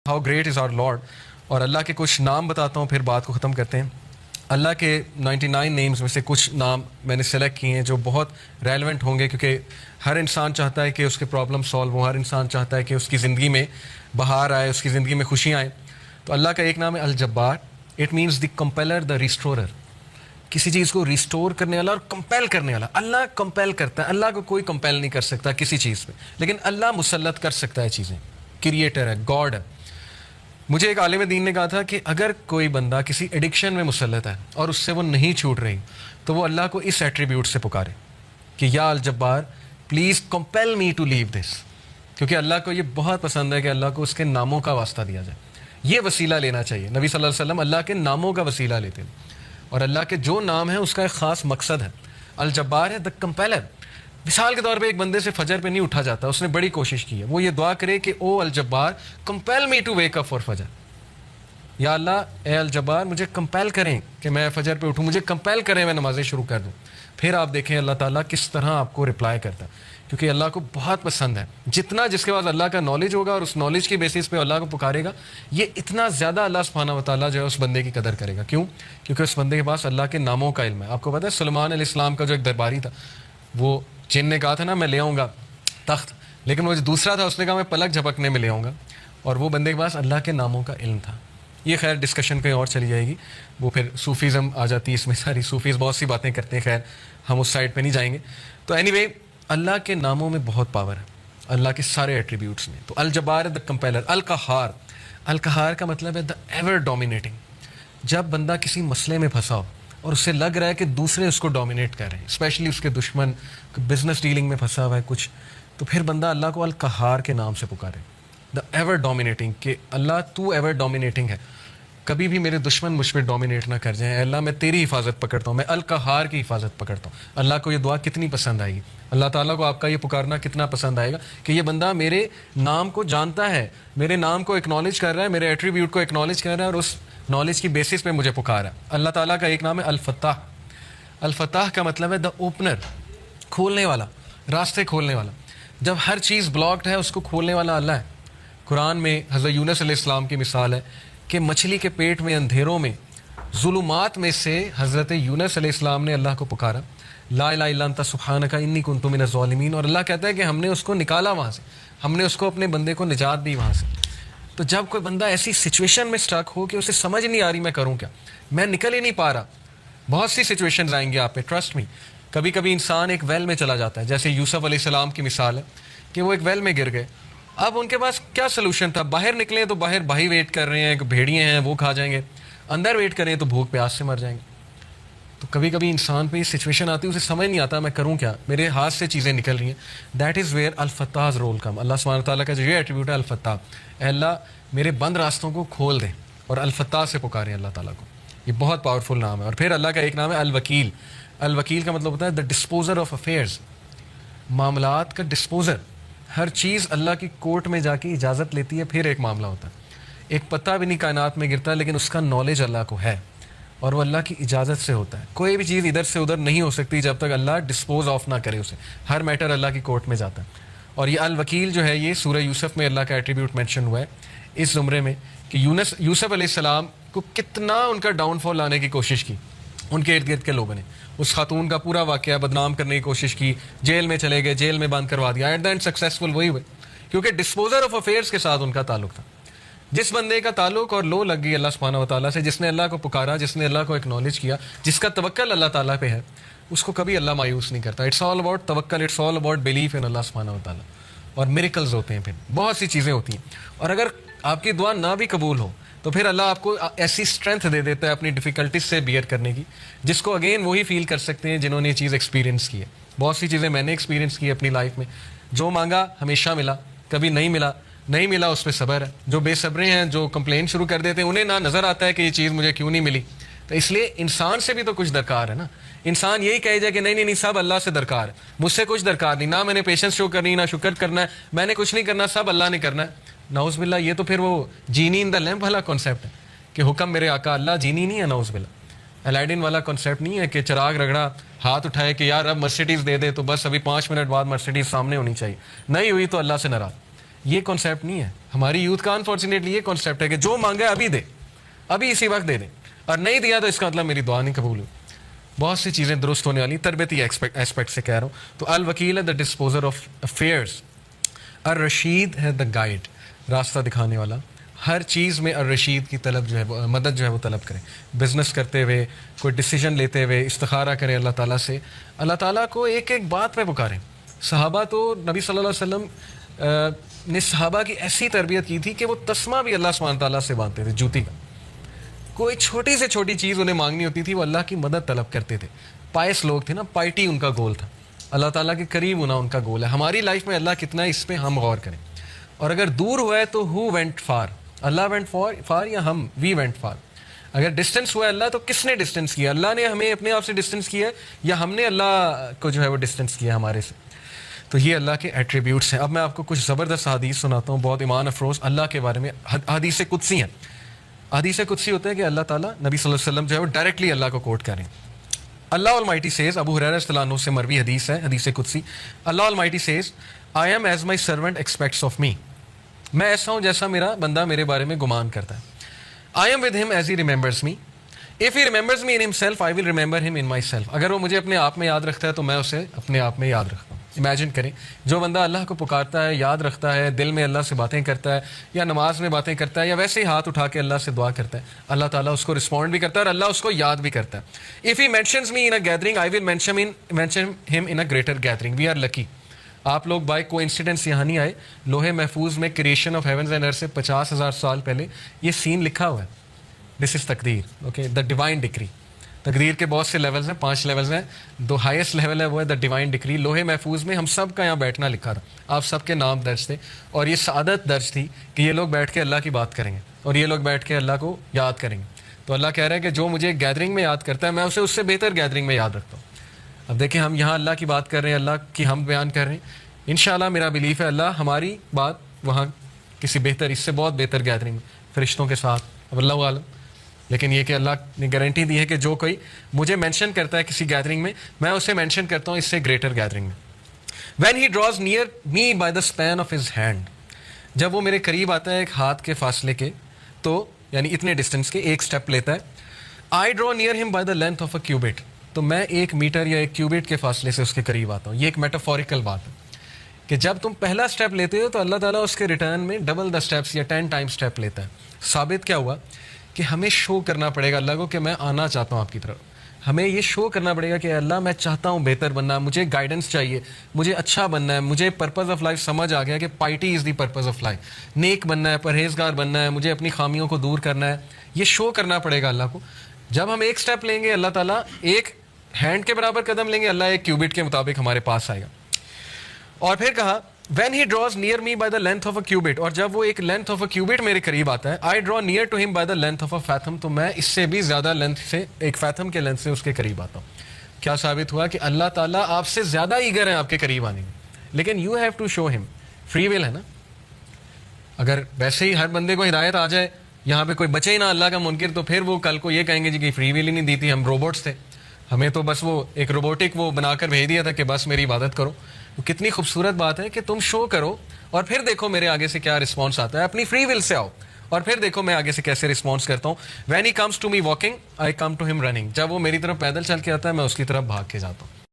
How great is our lord. اور اللہ کے کچھ نام بتاتا ہوں پھر بات کو ختم کرتے ہیں. اللہ کے 99 نیمز میں سے کچھ نام میں نے سلیکٹ کیے ہیں جو بہت ریلیونٹ ہوں گے, کیونکہ ہر انسان چاہتا ہے کہ اس کے پرابلم سالو ہوں, ہر انسان چاہتا ہے کہ اس کی زندگی میں بہار آئے, اس کی زندگی میں خوشیاں آئیں. تو اللہ کا ایک نام ہے الجبار. اٹ مینس دی کمپیلر, دا ریسٹورر. کسی چیز کو ریسٹور کرنے والا اور کمپیل کرنے والا. اللہ کمپیل کرتا ہے, اللہ کو کوئی کمپیل نہیں کر سکتا کسی چیز پہ, لیکن اللہ مسلط کر سکتا ہے چیزیں. کریٹر ہے, گاڈ ہے. مجھے ایک عالم دین نے کہا تھا کہ اگر کوئی بندہ کسی ایڈکشن میں مسلط ہے اور اس سے وہ نہیں چھوٹ رہی, تو وہ اللہ کو اس ایٹریبیوٹ سے پکارے کہ یا الجبار پلیز کمپیل می ٹو لیو دس. کیونکہ اللہ کو یہ بہت پسند ہے کہ اللہ کو اس کے ناموں کا واسطہ دیا جائے. یہ وسیلہ لینا چاہیے. نبی صلی اللہ علیہ وسلم اللہ کے ناموں کا وسیلہ لیتے ہیں, اور اللہ کے جو نام ہیں اس کا ایک خاص مقصد ہے. الجبار ہے دا کمپیلر. مثال کے طور پہ ایک بندے سے فجر پہ نہیں اٹھا جاتا, اس نے بڑی کوشش کی ہے, وہ یہ دعا کرے کہ او الجبار compel me to wake up for Fajr. یا اللہ اے الجبار مجھے کمپیل کریں کہ میں فجر پہ اٹھوں, مجھے کمپیل کریں میں نمازیں شروع کر دوں. پھر آپ دیکھیں اللہ تعالیٰ کس طرح آپ کو رپلائی کرتا ہے, کیونکہ اللہ کو بہت پسند ہے. جتنا جس کے پاس اللہ کا نالج ہوگا اور اس نالج کی بیسس پہ اللہ کو پکارے گا, یہ اتنا زیادہ اللہ سبحانہ و تعالیٰ جو ہے اس بندے کی قدر کرے گا. کیوں؟ کیونکہ اس بندے کے پاس اللہ کے ناموں کا علم ہے. آپ کو پتہ ہے سلیمان علیہ السلام کا جو ایک درباری تھا, وہ جن نے کہا تھا نا میں لے آؤں گا تخت, لیکن وہ جو دوسرا تھا اس نے کہا میں پلک جھپکنے میں لے آؤں گا, اور وہ بندے کے پاس اللہ کے ناموں کا علم تھا. یہ خیر ڈسکشن کہیں اور چلی جائے گی, وہ پھر صوفیزم آ جاتی ہے اس میں ساری. صوفیز بہت سی باتیں کرتے ہیں, خیر ہم اس سائڈ پہ نہیں جائیں گے. تو اینی وے اللہ کے ناموں میں بہت پاور ہے, اللہ کے سارے ایٹریبیوٹس میں. تو الجبار دا کمپیلر. القہار, القہار کا مطلب ہے دا ایور ڈومینیٹنگ. جب بندہ کسی مسئلے میں پھنسا ہو اور اس سے لگ رہا ہے کہ دوسرے اس کو ڈومینیٹ کر رہے ہیں, اسپیشلی اس کے دشمن, بزنس ڈیلنگ میں پھنسا ہوا ہے کچھ, تو پھر بندہ اللہ کو القہار کے نام سے پکارے, دا ایور ڈومینیٹنگ, کہ اللہ تو ایور ڈومینیٹنگ ہے, کبھی بھی میرے دشمن مجھ پہ ڈومینیٹ نہ کر جائیں. اللہ میں تیری حفاظت پکڑتا ہوں, میں القہار کی حفاظت پکڑتا ہوں. اللہ کو یہ دعا کتنی پسند آئے گی, اللہ تعالیٰ کو آپ کا یہ پکارنا کتنا پسند آئے گا کہ یہ بندہ میرے نام کو جانتا ہے, میرے نام کو اکنالج کر رہا ہے, میرے ایٹریبیوٹ کو اکنالج کر رہا ہے, اور اس نالج کی بیسس پہ مجھے پکارا. اللہ تعالیٰ کا ایک نام ہے الفتاح. الفتاح کا مطلب ہے دا اوپنر, کھولنے والا, راستے کھولنے والا. جب ہر چیز بلاکڈ ہے اس کو کھولنے والا اللہ ہے. قرآن میں حضرت یونس علیہ السلام کی مثال ہے کہ مچھلی کے پیٹ میں اندھیروں میں ظلمات میں سے حضرت یونس علیہ السلام نے اللہ کو پکارا, لا الہ الا انت سبحانک انی کنت من الظالمین, اور اللہ کہتا ہے کہ ہم نے اس کو نکالا وہاں سے, ہم نے اس کو اپنے بندے کو نجات دی وہاں سے. تو جب کوئی بندہ ایسی سچویشن میں سٹک ہو کہ اسے سمجھ نہیں آ رہی میں کروں کیا, میں نکل ہی نہیں پا رہا, بہت سی سچویشنز آئیں گی آپ پہ, ٹرسٹ می. کبھی کبھی انسان ایک ویل میں چلا جاتا ہے, جیسے یوسف علیہ السلام کی مثال ہے کہ وہ ایک ویل میں گر گئے. اب ان کے پاس کیا سلوشن تھا, باہر نکلیں تو باہر بھائی ویٹ کر رہے ہیں, بھیڑیے ہیں وہ کھا جائیں گے, اندر ویٹ کریں تو بھوک پیاس سے مر جائیں گے. تو کبھی کبھی انسان پہ یہ سچویشن آتی ہے, اسے سمجھ نہیں آتا میں کروں کیا, میرے ہاتھ سے چیزیں نکل رہی ہیں. دیٹ از ویئر الفتاح's رول کم. اللہ سبحانہ تعالیٰ کا جو یہ ایٹریبیوٹ ہے الفتاح, اے اللہ میرے بند راستوں کو کھول دیں, اور الفتاح سے پکاریں اللہ تعالیٰ کو. یہ بہت پاورفل نام ہے. اور پھر اللہ کا ایک نام ہے الوکیل. الوکیل کا مطلب ہوتا ہے دا ڈسپوزر آف افیئرز, معاملات کا ڈسپوزر. ہر چیز اللہ کی کورٹ میں جا کے اجازت لیتی ہے, پھر ایک معاملہ ہوتا ہے. ایک پتا بھی نہیں کائنات میں گرتا, لیکن اس کا نالج اللہ کو ہے, اور وہ اللہ کی اجازت سے ہوتا ہے. کوئی بھی چیز ادھر سے ادھر نہیں ہو سکتی جب تک اللہ ڈسپوز آف نہ کرے اسے. ہر میٹر اللہ کی کورٹ میں جاتا ہے. اور یہ الوکیل جو ہے یہ سورہ یوسف میں اللہ کا ایٹریبیوٹ مینشن ہوا ہے اس زمرے میں, کہ یوسف علیہ السلام کو کتنا ان کا ڈاؤن فال لانے کی کوشش کی ان کے ارد گرد کے لوگوں نے. اس خاتون کا پورا واقعہ بدنام کرنے کی کوشش کی, جیل میں چلے گئے, جیل میں بند کروا دیا. ایٹ دا اینڈ سکسیزفل وہی ہوئے, کیونکہ ڈسپوزر آف افیئرس کے ساتھ ان کا تعلق تھا. جس بندے کا تعلق اور لو لگ گئی اللہ سبحانہ و تعالیٰ سے, جس نے اللہ کو پکارا, جس نے اللہ کو اکنالج کیا, جس کا توکل اللہ تعالیٰ پہ ہے, اس کو کبھی اللہ مایوس نہیں کرتا. It's all about tawakkul, it's all about belief in Allah سبحانہ و تعالیٰ. اور میریکلز ہوتے ہیں, پھر بہت سی چیزیں ہوتی ہیں. اور اگر آپ کی دعا نہ بھی قبول ہو تو پھر اللہ آپ کو ایسی اسٹرینتھ دے دیتا ہے اپنی ڈیفیکلٹیز سے بیئر کرنے کی, جس کو اگین وہی فیل کر سکتے ہیں جنہوں نے یہ چیز ایکسپیرینس کی ہے. بہت سی چیزیں میں نے ایکسپیرینس کی اپنی لائف میں. جو مانگا ہمیشہ ملا, کبھی نہیں ملا, نہیں ملا اس پہ صبر ہے. جو بے صبرے ہیں, جو کمپلین شروع کر دیتے ہیں, انہیں نہ نظر آتا ہے کہ یہ چیز مجھے کیوں نہیں ملی. تو اس لیے انسان سے بھی تو کچھ درکار ہے نا. انسان یہی کہے جائے کہ نہیں نہیں نہیں سب اللہ سے درکار ہے, مجھ سے کچھ درکار نہیں, نہ میں نے پیشنس شو کرنی, نہ شکر کرنا ہے, میں نے کچھ نہیں کرنا, سب اللہ نے کرنا ہے. نعوذ باللہ, یہ تو پھر وہ جینی ان دا لیمپ والا کانسیپٹ ہے کہ حکم میرے آقا. اللہ جینی نہیں ہے, نعوذ باللہ. الائیڈن والا کانسیپٹ نہیں ہے کہ چراغ رگڑا, ہاتھ اٹھائے کہ یار اب مرسیڈیز دے دے تو بس ابھی 5 منٹ بعد مرسیڈیز سامنے ہونی چاہیے, نہیں ہوئی تو اللہ سے ناراض. یہ کانسیپٹ نہیں ہے ہماری یوتھ کا. انفارچونیٹلی یہ کانسیپٹ ہے کہ جو مانگا ابھی دے, ابھی اسی وقت دے دیں, اور نہیں دیا تو اس کا مطلب میری دعا نہیں قبول ہوئی. بہت سی چیزیں درست ہونے والی, تربیتی ایسپیکٹ سے کہہ رہا ہوں. تو الوکیل ہے دا ڈسپوزر آف افیئرس, الرشید ہے دا گائیڈ, راستہ دکھانے والا. ہر چیز میں الرشید کی طلب جو ہے, مدد جو ہے وہ طلب کریں. بزنس کرتے ہوئے, کوئی ڈیسیجن لیتے ہوئے استخارہ کریں اللہ تعالیٰ سے. اللہ تعالیٰ کو ایک ایک بات پہ پکاریں. صحابہ تو نبی صلی اللہ علیہ وسلم نے صحابہ کی ایسی تربیت کی تھی کہ وہ تسمہ بھی اللہ سبحانہ تعالیٰ سے باندھتے تھے, جوتی کا. کوئی چھوٹی سے چھوٹی چیز انہیں مانگنی ہوتی تھی, وہ اللہ کی مدد طلب کرتے تھے. پائس لوگ تھے نا, پائٹی ان کا گول تھا, اللہ تعالیٰ کے قریب ہونا ان کا گول ہے. ہماری لائف میں اللہ کتنا ہے اس پہ ہم غور کریں. اور اگر دور ہوا ہے تو who went for, Allah went for یا ہم وی وینٹ فار. اگر ڈسٹینس ہوا ہے اللہ تو کس نے ڈسٹینس کیا, اللہ نے ہمیں اپنے آپ سے ڈسٹینس کیا ہے یا ہم نے اللہ کو جو ہے وہ ڈسٹینس کیا ہمارے سے. تو یہ اللہ کے ایٹریبیوٹس ہیں. اب میں آپ کو کچھ زبردست حدیث سناتا ہوں, بہت ایمان افروز اللہ کے بارے میں. حدیث قدسی ہیں. حدیث قدسی ہوتا ہے کہ اللہ تعالیٰ نبی صلی اللہ علیہ وسلم جو ہے وہ ڈائریکٹلی اللہ کو کوٹ کریں. اللہ المائٹی سیز, ابو ہریرہ رضی اللہ عنہ سے مروی حدیث ہے, حدیث قدسی. Allah almighty says, I am as my servant expects of me. میں ایسا ہوں جیسا میرا بندہ میرے بارے میں گمان کرتا ہے. آئی ایم ود ہم as he remembers me. If he remembers me in himself I will remember ہم ان مائی سیلف. اگر وہ مجھے اپنے آپ میں یاد رکھتا ہے تو میں اسے اپنے آپ میں یاد رکھتا ہوں. امیجن کریں, جو بندہ اللہ کو پکارتا ہے, یاد رکھتا ہے, دل میں اللہ سے باتیں کرتا ہے, یا نماز میں باتیں کرتا ہے, یا ویسے ہی ہاتھ اٹھا کے اللہ سے دعا کرتا ہے, اللہ تعالیٰ اس کو رسپونڈ بھی کرتا ہے اور اللہ اس کو یاد بھی کرتا ہے. If he mentions me in a gathering I will mention him in a greater gathering. We are lucky. آپ لوگ بائی کو انسیڈنس یہاں نہیں آئے. لوہے محفوظ میں کریشن آف ہیونز اینڈ ارتھ سے 50,000 سال پہلے یہ سین لکھا ہوا ہے. دس از تقدیر, اوکے, دا ڈیوائن ڈکری. تقدیر کے بہت سے لیولز ہیں, 5 لیولز ہیں. جو ہائیسٹ لیول ہے وہ ہے دا ڈیوائن ڈکری. لوہے محفوظ میں ہم سب کا یہاں بیٹھنا لکھا تھا, آپ سب کے نام درج تھے, اور یہ سعادت درج تھی کہ یہ لوگ بیٹھ کے اللہ کی بات کریں گے اور یہ لوگ بیٹھ کے اللہ کو یاد کریں گے. تو اللہ کہہ رہا ہے کہ جو مجھے گیدرنگ میں یاد کرتا ہے میں اسے اس سے بہتر گیدرنگ میں یاد رکھتا ہوں. اب دیکھیں, ہم یہاں اللہ کی بات کر رہے ہیں, اللہ کی ہم بیان کر رہے ہیں. انشاءاللہ میرا بلیف ہے اللہ ہماری بات وہاں کسی بہتر, اس سے بہت بہتر گیدرنگ میں فرشتوں کے ساتھ, اب اللہ عالم. لیکن یہ کہ اللہ نے گارنٹی دی ہے کہ جو کوئی مجھے مینشن کرتا ہے کسی گیدرنگ میں اسے مینشن کرتا ہوں اس سے گریٹر گیدرنگ میں. When he draws near me by the span of his hand. جب وہ میرے قریب آتا ہے ایک ہاتھ کے فاصلے کے, تو یعنی اتنے ڈسٹینس کے, ایک اسٹیپ لیتا ہے. آئی ڈرا نیئر ہم by the length of a cubit. تو میں 1 میٹر یا 1 کیوبٹ کے فاصلے سے اس کے قریب آتا ہوں. یہ ایک میٹافوریکل بات ہے کہ جب تم پہلا اسٹیپ لیتے ہو تو اللہ تعالیٰ اس کے ریٹرن میں ڈبل دا اسٹیپس یا 10 ٹائم اسٹیپ لیتا ہے. ثابت کیا ہوا کہ ہمیں شو کرنا پڑے گا اللہ کو کہ میں آنا چاہتا ہوں آپ کی طرف. ہمیں یہ شو کرنا پڑے گا کہ اللہ میں چاہتا ہوں بہتر بننا, مجھے گائیڈنس چاہیے, مجھے اچھا بننا ہے, مجھے پرپز آف لائف سمجھ آ گیا کہ piety is the purpose of life, نیک بننا ہے, پرہیزگار بننا ہے, مجھے اپنی خامیوں کو دور کرنا ہے. یہ شو کرنا پڑے گا اللہ کو. جب ہم ایک اسٹیپ لیں گے اللہ تعالیٰ ایک ہینڈ کے برابر قدم لیں گے, اللہ 1 کیوبٹ کے مطابق ہمارے پاس آئے گا. اور پھر کہا when he draws near me by the length of a cubit. اور جب وہ ایک لینتھ آف اے کیوبٹ میرے قریب آتا ہے, آئی ڈرا نیئر ٹو ہم بائی دا لینتھ آف اے فیتھم. تو میں اس سے بھی زیادہ لینتھ سے, ایک فیتھم کے لینتھ سے اس کے قریب آتا ہوں. کیا ثابت ہوا کہ اللہ تعالیٰ آپ سے زیادہ ایگر ہیں آپ کے قریب آنے میں, لیکن یو ہیو ٹو شو ہم. فری ول ہے نا. اگر ویسے ہی ہر بندے کو ہدایت آ جائے, یہاں پہ کوئی بچے ہی نہ اللہ کا منکر, تو پھر وہ کل کو یہ کہیں گے جی کہ فری ول ہی نہیں دی تھی, ہم روبوٹس تھے, ہمیں تو بس وہ ایک روبوٹک وہ بنا کر بھیج دیا تھا کہ بس میری عبادت کرو. وہ کتنی خوبصورت بات ہے کہ تم شو کرو اور پھر دیکھو میرے آگے سے کیا رسپانس آتا ہے. اپنی فری ول سے آؤ اور پھر دیکھو میں آگے سے کیسے رسپانس کرتا ہوں. When he comes to me walking I come to him running. جب وہ میری طرف پیدل چل کے آتا ہے میں اس کی طرف بھاگ کے جاتا ہوں.